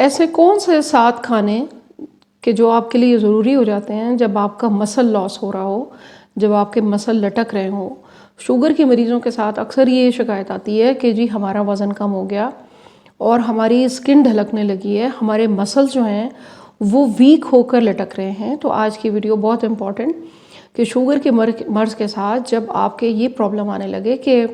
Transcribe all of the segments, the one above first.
ऐसे कौन से 7 खाने कि जो आपके लिए ज़रूरी हो जाते हैं जब आपका मसल लॉस हो रहा हो, जब आपके मसल लटक रहे हों। शुगर के मरीज़ों के साथ अक्सर ये शिकायत आती है कि जी हमारा वज़न कम हो गया और हमारी स्किन ढलकने लगी है, हमारे मसल्स जो हैं वो वीक होकर लटक रहे हैं। तो आज की वीडियो बहुत इम्पॉर्टेंट कि शुगर के मर्ज़ के साथ जब आपके ये प्रॉब्लम आने लगे कि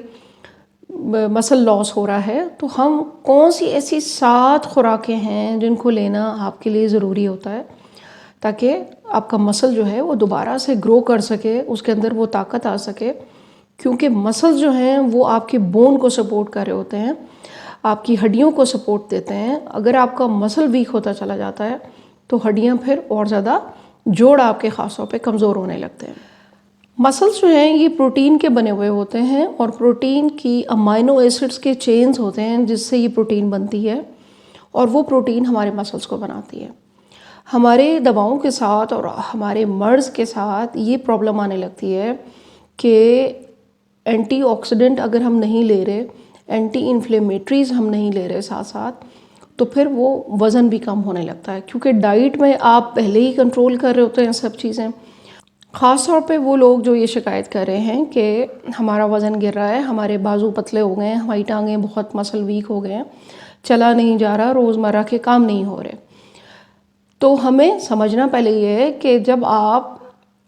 मसल लॉस हो रहा है, तो हम कौन सी ऐसी 7 खुराकें हैं जिनको लेना आपके लिए ज़रूरी होता है ताकि आपका मसल जो है वो दोबारा से ग्रो कर सके, उसके अंदर वो ताकत आ सके। क्योंकि मसल्स जो हैं वो आपके बोन को सपोर्ट कर रहे होते हैं, आपकी हड्डियों को सपोर्ट देते हैं। अगर आपका मसल वीक होता चला जाता है तो हड्डियाँ फिर और ज़्यादा, जोड़ आपके ख़ास तौर पे कमज़ोर होने लगते हैं। मसल्स जो हैं ये प्रोटीन के बने हुए होते हैं और प्रोटीन की अमाइनो एसिड्स के चेन्स होते हैं जिससे ये प्रोटीन बनती है और वो प्रोटीन हमारे मसल्स को बनाती है। हमारे दवाओं के साथ और हमारे मर्ज़ के साथ ये प्रॉब्लम आने लगती है कि एंटीऑक्सीडेंट अगर हम नहीं ले रहे, एंटी इन्फ्लेमेटरीज़ हम नहीं ले रहे साथ साथ, तो फिर वो वज़न भी कम होने लगता है। क्योंकि डाइट में आप पहले ही कंट्रोल कर रहे होते हैं सब चीज़ें। ख़ास तौर पे वो लोग जो ये शिकायत कर रहे हैं कि हमारा वज़न गिर रहा है, हमारे बाजू पतले हो गए हैं, हमारी टांगें बहुत मसल वीक हो गए हैं, चला नहीं जा रहा, रोज़मर्रा के काम नहीं हो रहे। तो हमें समझना पहले ये है कि जब आप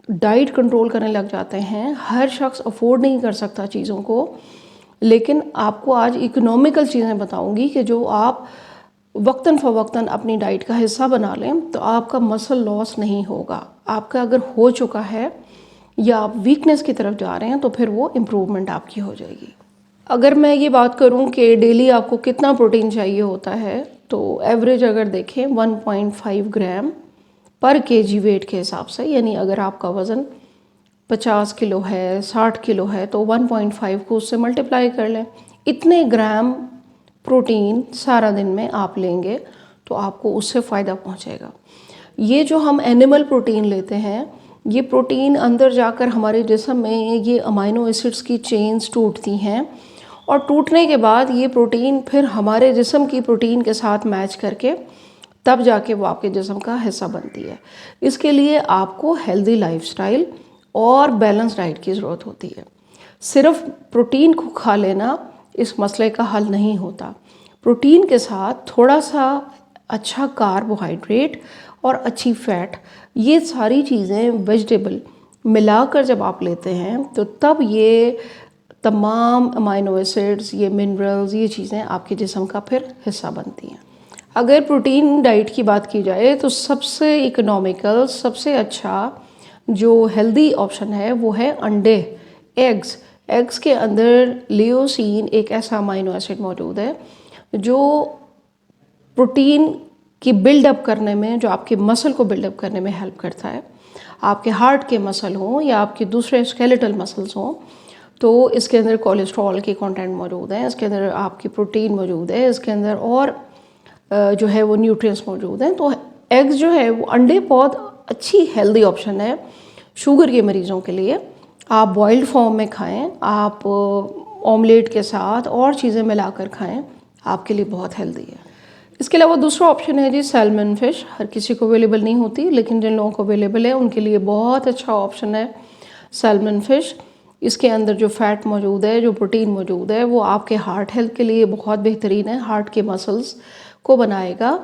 डाइट कंट्रोल करने लग जाते हैं, हर शख्स अफोर्ड नहीं कर सकता चीज़ों को, लेकिन आपको आज इकोनॉमिकल चीज़ें बताऊंगी कि जो आप वक्तन फ़वक्तन अपनी डाइट का हिस्सा बना लें तो आपका मसल लॉस नहीं होगा। आपका अगर हो चुका है या आप वीकनेस की तरफ जा रहे हैं तो फिर वो इम्प्रूवमेंट आपकी हो जाएगी। अगर मैं ये बात करूं कि डेली आपको कितना प्रोटीन चाहिए होता है, तो एवरेज अगर देखें 1.5 ग्राम पर केजी वेट के हिसाब से, यानी अगर आपका वज़न 50 किलो है, 60 किलो है, तो 1.5 को उससे मल्टीप्लाई कर लें। इतने ग्राम प्रोटीन सारा दिन में आप लेंगे तो आपको उससे फ़ायदा पहुंचेगा। ये जो हम एनिमल प्रोटीन लेते हैं, ये प्रोटीन अंदर जाकर हमारे जिस्म में ये अमाइनो एसिड्स की चेन्स टूटती हैं और टूटने के बाद ये प्रोटीन फिर हमारे जिस्म की प्रोटीन के साथ मैच करके तब जाके वो आपके जिस्म का हिस्सा बनती है। इसके लिए आपको हेल्दी लाइफस्टाइल और बैलेंस डाइट की ज़रूरत होती है। सिर्फ प्रोटीन को खा लेना इस मसले का हल नहीं होता। प्रोटीन के साथ थोड़ा सा अच्छा कार्बोहाइड्रेट और अच्छी फ़ैट, ये सारी चीज़ें वेजिटेबल मिलाकर जब आप लेते हैं तो तब ये तमाम अमाइनो एसिड्स, ये मिनरल्स, ये चीज़ें आपके जिस्म का फिर हिस्सा बनती हैं। अगर प्रोटीन डाइट की बात की जाए तो सबसे इकोनॉमिकल, सबसे अच्छा जो हेल्दी ऑप्शन है वो है अंडे, एग्स। एग्स के अंदर लियोसीन एक ऐसा अमाइनो एसिड मौजूद है जो प्रोटीन की बिल्डअप करने में, जो आपके मसल को बिल्डअप करने में हेल्प करता है। आपके हार्ट के मसल हों या आपके दूसरे स्केलेटल मसल्स हों, तो इसके अंदर कोलेस्ट्रॉल की कंटेंट मौजूद है, इसके अंदर आपकी प्रोटीन मौजूद है, इसके अंदर और जो है वो न्यूट्रिएंट्स मौजूद हैं। तो एग्स जो है वो, अंडे बहुत अच्छी हेल्दी ऑप्शन है शुगर के मरीज़ों के लिए। आप बॉइल्ड फॉर्म में खाएं, आप ऑमलेट के साथ और चीज़ें मिलाकर खाएं, आपके लिए बहुत हेल्दी है। इसके अलावा दूसरा ऑप्शन है जी सैल्मन फ़िश। हर किसी को अवेलेबल नहीं होती, लेकिन जिन लोगों को अवेलेबल है उनके लिए बहुत अच्छा ऑप्शन है सैल्मन फ़िश। इसके अंदर जो फ़ैट मौजूद है, जो प्रोटीन मौजूद है, वो आपके हार्ट हेल्थ के लिए बहुत बेहतरीन है, हार्ट के मसल्स को बनाएगा।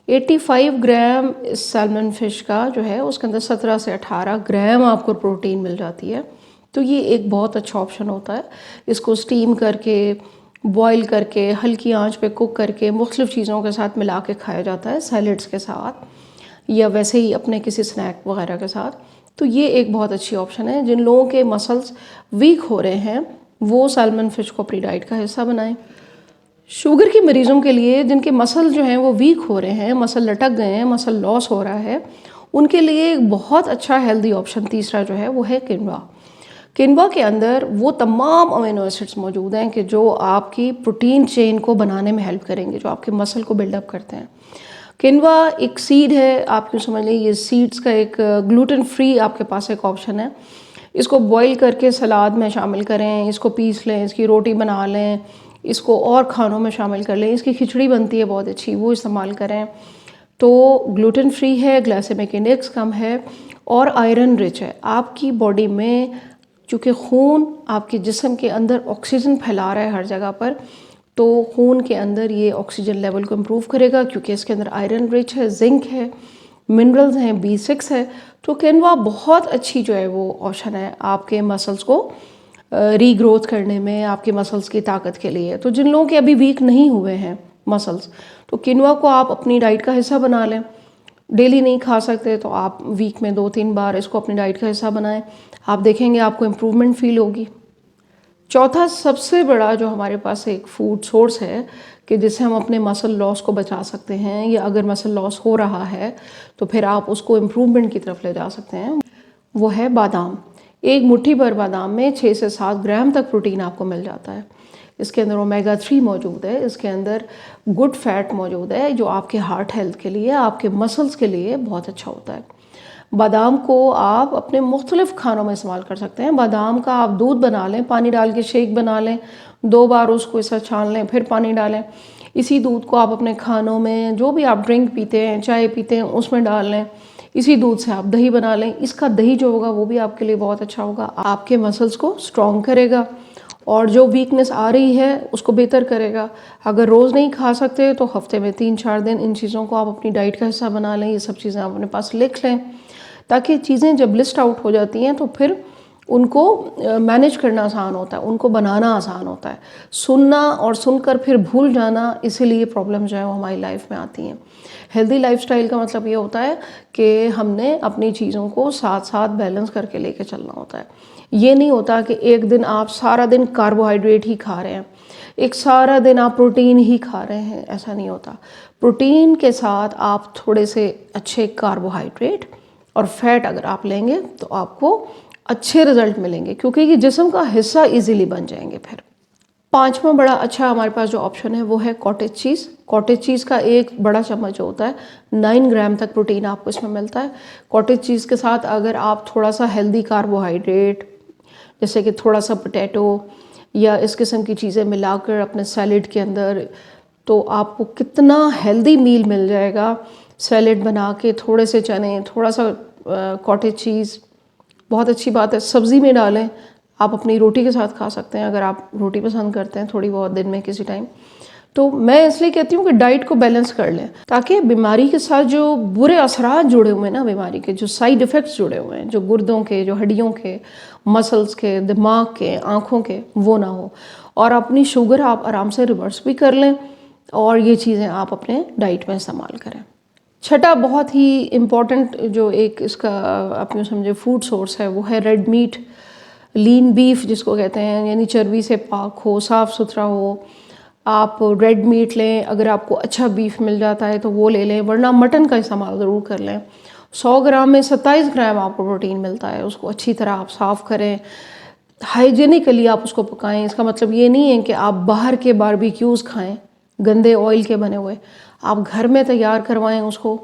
85 ग्राम इस सैल्मन फ़िश का जो है उसके अंदर 17 से 18 ग्राम आपको प्रोटीन मिल जाती है। तो ये एक बहुत अच्छा ऑप्शन होता है। इसको स्टीम करके, बॉईल करके, हल्की आंच पे कुक करके मुख्तलिफ़ चीज़ों के साथ मिला के खाया जाता है, सैलड्स के साथ या वैसे ही अपने किसी स्नैक वगैरह के साथ। तो ये एक बहुत अच्छी ऑप्शन है। जिन लोगों के मसल्स वीक हो रहे हैं वो सैल्मन फ़िश को अपनी डाइट का हिस्सा बनाएं। शुगर के मरीज़ों के लिए जिनके मसल जो हैं वो वीक हो रहे हैं, मसल लटक गए हैं, मसल लॉस हो रहा है, उनके लिए एक बहुत अच्छा हेल्दी ऑप्शन तीसरा जो है वो है किनवा। किनवा के अंदर वो तमाम अमीनो एसिड्स मौजूद हैं कि जो आपकी प्रोटीन चेन को बनाने में हेल्प करेंगे, जो आपके मसल को बिल्डअप करते हैं। किनवा एक सीड है, आप यूँ समझ लें ये सीड्स का एक ग्लूटेन फ्री आपके पास एक ऑप्शन है। इसको बॉईल करके सलाद में शामिल करें, इसको पीस लें, इसकी रोटी बना लें, इसको और खानों में शामिल कर लें। इसकी खिचड़ी बनती है बहुत अच्छी, वो इस्तेमाल करें। तो ग्लूटेन फ्री है, ग्लाइसेमिक इंडेक्स कम है और आयरन रिच है। आपकी बॉडी में चूँकि खून आपके जिस्म के अंदर ऑक्सीजन फैला रहा है हर जगह पर, तो खून के अंदर ये ऑक्सीजन लेवल को इम्प्रूव करेगा, क्योंकि इसके अंदर आयरन रिच है, जिंक है, मिनरल्स हैं, B6 है। तो किनवा बहुत अच्छी जो है वो ऑप्शन है आपके मसल्स को रीग्रोथ करने में, आपके मसल्स की ताकत के लिए। तो जिन लोगों के अभी वीक नहीं हुए हैं मसल्स, तो किनवा को आप अपनी डाइट का हिस्सा बना लें। डेली नहीं खा सकते तो आप वीक में 2-3 बार इसको अपनी डाइट का हिस्सा बनाएं। आप देखेंगे आपको इम्प्रूवमेंट फील होगी। चौथा सबसे बड़ा जो हमारे पास एक फूड सोर्स है कि जिससे हम अपने मसल लॉस को बचा सकते हैं, या अगर मसल लॉस हो रहा है तो फिर आप उसको इम्प्रूवमेंट की तरफ ले जा सकते हैं, वो है बादाम। एक मुट्ठी भर बादाम में 6 से 7 ग्राम तक प्रोटीन आपको मिल जाता है। इसके अंदर ओमेगा 3 मौजूद है, इसके अंदर गुड फैट मौजूद है जो आपके हार्ट हेल्थ के लिए, आपके मसल्स के लिए बहुत अच्छा होता है। बादाम को आप अपने मुख्तलिफ खानों में इस्तेमाल कर सकते हैं। बादाम का आप दूध बना लें, पानी डाल के शेक बना लें, 2 बार उसको ऐसा छान लें, फिर पानी डालें। इसी दूध को आप अपने खानों में, जो भी आप ड्रिंक पीते हैं, चाय पीते हैं, उसमें डाल लें। इसी दूध से आप दही बना लें। इसका दही जो होगा वो भी आपके लिए बहुत अच्छा होगा, आपके मसल्स को स्ट्रॉन्ग करेगा और जो वीकनेस आ रही है उसको बेहतर करेगा। अगर रोज़ नहीं खा सकते तो हफ्ते में 3-4 दिन इन चीज़ों को आप अपनी डाइट का हिस्सा बना लें। ये सब चीज़ें आप अपने पास लिख लें, ताकि चीज़ें जब लिस्ट आउट हो जाती हैं तो फिर उनको मैनेज करना आसान होता है, उनको बनाना आसान होता है। सुनना और सुनकर फिर भूल जाना, इसीलिए प्रॉब्लम जो है वो हमारी लाइफ में आती हैं। हेल्दी लाइफस्टाइल का मतलब ये होता है कि हमने अपनी चीज़ों को साथ साथ बैलेंस करके लेके चलना होता है। ये नहीं होता कि एक दिन आप सारा दिन कार्बोहाइड्रेट ही खा रहे हैं, एक सारा दिन आप प्रोटीन ही खा रहे हैं, ऐसा नहीं होता। प्रोटीन के साथ आप थोड़े से अच्छे कार्बोहाइड्रेट और फैट अगर आप लेंगे तो आपको अच्छे रिजल्ट मिलेंगे, क्योंकि ये जिस्म का हिस्सा इजीली बन जाएंगे। फिर पांचवा बड़ा अच्छा हमारे पास जो ऑप्शन है वो है कॉटेज चीज़। कॉटेज चीज़ का एक बड़ा चम्मच जो होता है 9 ग्राम तक प्रोटीन आपको इसमें मिलता है। कॉटेज चीज़ के साथ अगर आप थोड़ा सा हेल्दी कार्बोहाइड्रेट जैसे कि थोड़ा सा पोटैटो या इस किस्म की चीज़ें मिलाकर अपने सैलेड के अंदर, तो आपको कितना हेल्दी मील मिल जाएगा। सैलेड बना के थोड़े से चने, थोड़ा सा कॉटेज चीज़, बहुत अच्छी बात है। सब्ज़ी में डालें, आप अपनी रोटी के साथ खा सकते हैं अगर आप रोटी पसंद करते हैं थोड़ी बहुत दिन में किसी टाइम। तो मैं इसलिए कहती हूँ कि डाइट को बैलेंस कर लें, ताकि बीमारी के साथ जो बुरे असरात जुड़े हुए हैं ना, बीमारी के जो साइड इफ़ेक्ट्स जुड़े हुए हैं, जो गुर्दों के, जो हड्डियों के, मसल्स के, दिमाग के, आँखों के, वो ना हो। और अपनी शुगर आप आराम से रिवर्स भी कर लें और ये चीज़ें आप अपने डाइट में इस्तेमाल करें। छठा बहुत ही इम्पॉर्टेंट जो एक इसका आप यूँ समझे फूड सोर्स है वो है रेड मीट, लीन बीफ जिसको कहते हैं, यानी चर्बी से पाक हो, साफ़ सुथरा हो। आप रेड मीट लें, अगर आपको अच्छा बीफ मिल जाता है तो वो ले लें, वरना मटन का इस्तेमाल ज़रूर कर लें। 100 ग्राम में 27 ग्राम आपको प्रोटीन मिलता है। उसको अच्छी तरह आप साफ़ करें, हाइजीनिकली आप उसको पकाएं। इसका मतलब ये नहीं है कि आप बाहर के बारबेक्यूज़ खाएं गंदे ऑयल के बने हुए, आप घर में तैयार करवाएं उसको।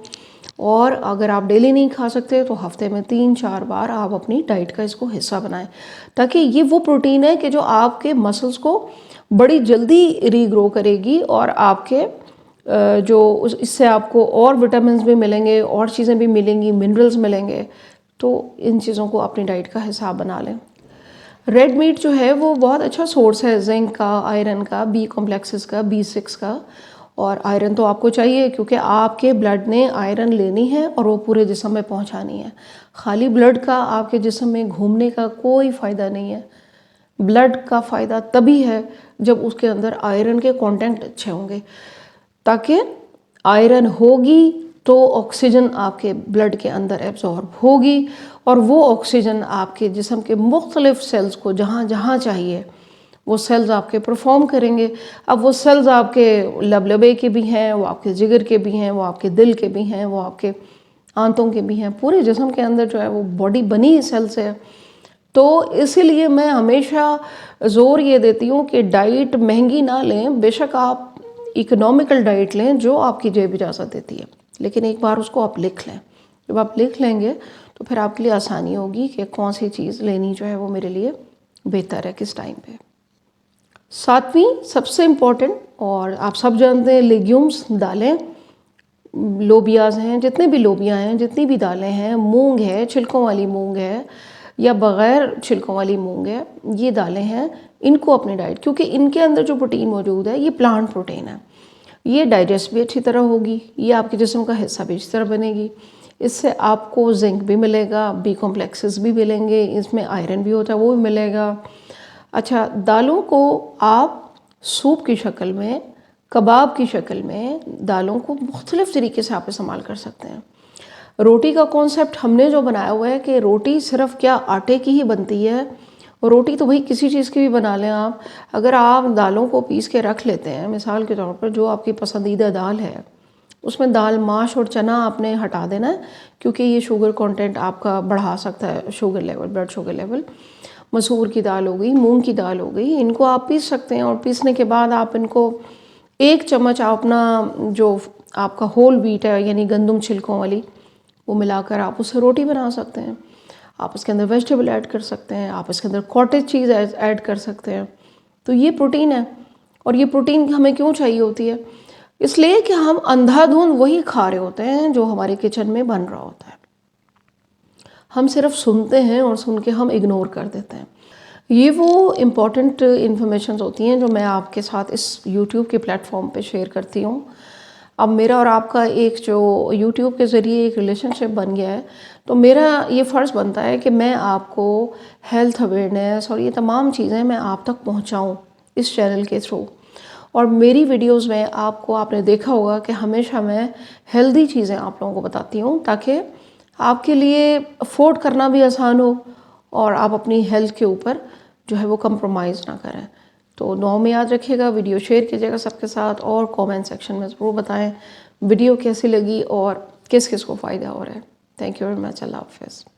और अगर आप डेली नहीं खा सकते तो हफ्ते में 3-4 बार आप अपनी डाइट का इसको हिस्सा बनाएं, ताकि ये वो प्रोटीन है कि जो आपके मसल्स को बड़ी जल्दी रीग्रो करेगी और आपके इससे आपको और विटामिन भी मिलेंगे और चीज़ें भी मिलेंगी, मिनरल्स मिलेंगे। तो इन चीज़ों को अपनी डाइट का हिस्सा बना लें। रेड मीट जो है वो बहुत अच्छा सोर्स है जिंक का, आयरन का, बी कॉम्प्लेक्सेस का, B6 का। और आयरन तो आपको चाहिए क्योंकि आपके ब्लड ने आयरन लेनी है और वो पूरे जिस्म में पहुंचानी है। खाली ब्लड का आपके जिस्म में घूमने का कोई फ़ायदा नहीं है। ब्लड का फ़ायदा तभी है जब उसके अंदर आयरन के कंटेंट अच्छे होंगे, ताकि आयरन होगी तो ऑक्सीजन आपके ब्लड के अंदर एब्जॉर्ब होगी और वो ऑक्सीजन आपके जिस्म के मुख्तलिफ सेल्स को जहाँ जहाँ चाहिए वो सेल्स आपके परफॉर्म करेंगे। अब वो सेल्स आपके लबलबे के भी हैं, वो आपके जिगर के भी हैं, वो आपके दिल के भी हैं, वो आपके आंतों के भी हैं। पूरे जिस्म के अंदर जो है वो बॉडी बनी सेल से है। तो इसीलिए मैं हमेशा ज़ोर ये देती हूँ कि डाइट महंगी ना लें, बेशक आप इकोनॉमिकल डाइट लें जो आपकी जेब इजाज़त देती है, लेकिन एक बार उसको आप लिख लें। जब आप लिख लेंगे तो फिर आपके लिए आसानी होगी कि कौन सी चीज़ लेनी जो है वो मेरे लिए बेहतर है किस टाइम पे। सातवीं सबसे इम्पॉर्टेंट, और आप सब जानते हैं, लेग्यूम्स, दालें, लोबियाज़ हैं, जितने भी लोबिया हैं, जितनी भी दालें हैं, मूंग है, छिलकों वाली मूंग है या बग़ैर छिलकों वाली मूंग है, ये दालें हैं, इनको अपनी डाइट, क्योंकि इनके अंदर जो प्रोटीन मौजूद है ये प्लांट प्रोटीन है, ये डाइजेस्ट भी अच्छी तरह होगी, ये आपके जिस्म का हिस्सा भी अच्छी तरह बनेगी। इससे आपको जिंक भी मिलेगा, बी कॉम्प्लेक्सेस भी मिलेंगे, इसमें आयरन भी होता है वो भी मिलेगा। अच्छा, दालों को आप सूप की शक्ल में, कबाब की शक्ल में, दालों को मुख्तलिफ़ तरीके से आप इस्तेमाल कर सकते हैं। रोटी का कॉन्सेप्ट हमने जो बनाया हुआ है कि रोटी सिर्फ क्या आटे की ही बनती है, रोटी तो भाई किसी चीज़ की भी बना लें आप। अगर आप दालों को पीस के रख लेते हैं, मिसाल के तौर पर जो आपकी पसंदीदा दाल है, उसमें दाल माश और चना आपने हटा देना है, क्योंकि ये शुगर कंटेंट आपका बढ़ा सकता है, sugar level, blood sugar level. मसूर की दाल हो गई, मूंग की दाल हो गई, इनको आप पीस सकते हैं, और पीसने के बाद आप इनको 1 चम्मच अपना जो आपका होल व्हीट है यानी गंदम छिलकों वाली, वो मिलाकर आप उससे रोटी बना सकते हैं। आप इसके अंदर वेजिटेबल ऐड कर सकते हैं, आप इसके अंदर कॉटेज चीज़ ऐड कर सकते हैं। तो ये प्रोटीन है, और ये प्रोटीन हमें क्यों चाहिए होती है? इसलिए कि हम अंधाधुंध वही खा रहे होते हैं जो हमारे किचन में बन रहा होता है। हम सिर्फ सुनते हैं और सुन के हम इग्नोर कर देते हैं। ये वो इम्पॉर्टेंट इन्फॉर्मेशन होती हैं जो मैं आपके साथ इस यूट्यूब के प्लेटफॉर्म पे शेयर करती हूँ। अब मेरा और आपका एक जो यूट्यूब के ज़रिए एक रिलेशनशिप बन गया है, तो मेरा ये फ़र्ज़ बनता है कि मैं आपको हेल्थ अवेयरनेस और ये तमाम चीज़ें मैं आप तक पहुँचाऊँ इस चैनल के थ्रू। और मेरी वीडियोस में आपने देखा होगा कि हमेशा मैं हेल्दी चीज़ें आप लोगों को बताती हूँ, ताकि आपके लिए अफोर्ड करना भी आसान हो और आप अपनी हेल्थ के ऊपर जो है वो कंप्रोमाइज़ ना करें। तो दुआ में याद रखिएगा, वीडियो शेयर कीजिएगा सबके साथ, और कमेंट सेक्शन में ज़रूर बताएं वीडियो कैसी लगी और किस किस को फ़ायदा हो रहा है। Thank you very much. अल्लाह हाफ़िज़।